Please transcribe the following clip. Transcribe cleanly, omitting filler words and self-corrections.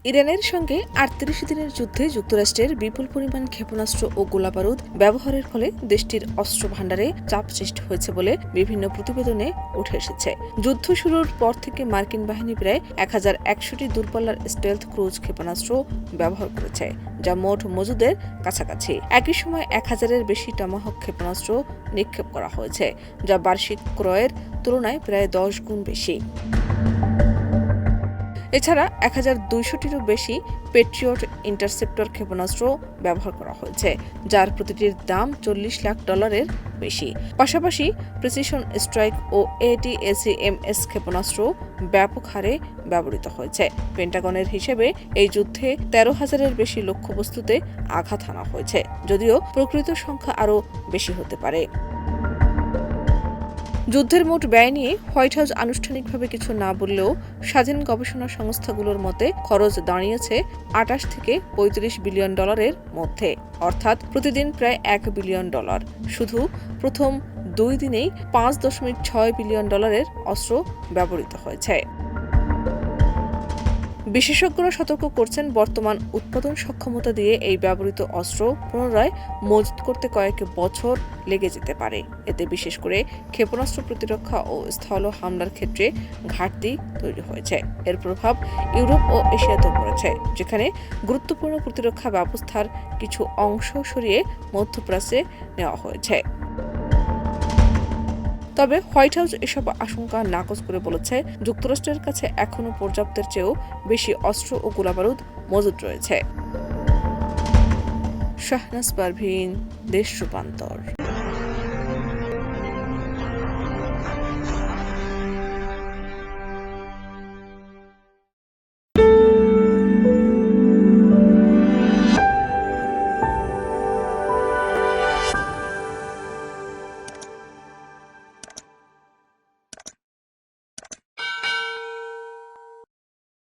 ইরানের সঙ্গে ৩৮ দিনের যুদ্ধে যুক্তরাষ্ট্রের বিপুল পরিমাণ ক্ষেপণাস্ত্র ও গোলাবারুদ ব্যবহারের ফলে দেশটির অস্ত্র ভাণ্ডারে চাপ সৃষ্টি হয়েছে বলে বিভিন্ন প্রতিবেদনে উঠে এসেছে। যুদ্ধ শুরুর পর থেকে মার্কিন বাহিনী প্রায় ১,১০০টি দূরপাল্লার স্টেলথ ক্রুজ ক্ষেপণাস্ত্র ব্যবহার করেছে, যা মোট মজুদের কাছাকাছি। একই সময় ১,০০০-এর বেশি টমাহক ক্ষেপণাস্ত্র নিক্ষেপ করা হয়েছে, যা বার্ষিক ক্রয়ের তুলনায় প্রায় ১০ গুণ বেশি। এছাড়া ১,২০০টিরও বেশি পেট্রিয়ট ইন্টারসেপ্টর ক্ষেপণাস্ত্র ব্যবহার করা হয়েছে, যার প্রতিটির দাম $৪০ লাখ বেশি। পাশাপাশি প্রিসিশন স্ট্রাইক ও ATACMS ক্ষেপণাস্ত্র ব্যাপক হারে ব্যবহৃত হয়েছে। পেন্টাগনের হিসেবে এই যুদ্ধে ১৩,০০০-এর বেশি লক্ষ্যবস্তুতে আঘাত হানা হয়েছে, যদিও প্রকৃত সংখ্যা আরও বেশি হতে পারে। যুদ্ধের মোট ব্যয় নিয়ে হোয়াইট হাউস আনুষ্ঠানিকভাবে কিছু না বললেও স্বাধীন গবেষণা সংস্থাগুলোর মতে খরচ দাঁড়িয়েছে $২৮ থেকে $৩৫ বিলিয়ন মধ্যে, অর্থাৎ প্রতিদিন প্রায় $১ বিলিয়ন। শুধু প্রথম ২ দিনেই $৫.৬ বিলিয়ন অস্ত্র ব্যবহৃত হয়েছে। বিশেষজ্ঞরা সতর্ক করছেন, বর্তমান উৎপাদন সক্ষমতা দিয়ে এই ব্যবহৃত অস্ত্র পুনরায় মজুত করতে কয়েক বছর লেগে যেতে পারে। এতে বিশেষ করে ক্ষেপণাস্ত্র প্রতিরক্ষা ও স্থল হামলার ক্ষেত্রে ঘাটতি তৈরি হয়েছে। এর প্রভাব ইউরোপ ও এশিয়াতেও পড়েছে, যেখানে গুরুত্বপূর্ণ প্রতিরক্ষা ব্যবস্থার কিছু অংশ সরিয়ে মধ্যপ্রাচ্যে নেওয়া হয়েছে। তবে হোয়াইট হাউস এসব আশঙ্কা নাকচ করে বলেছে, যুক্তরাষ্ট্রের কাছে এখনও পর্যাপ্তের চেয়েও বেশি অস্ত্র ও গোলাবারুদ মজুত রয়েছে। শাহনাজ পারভীন, দেশ রূপান্তর।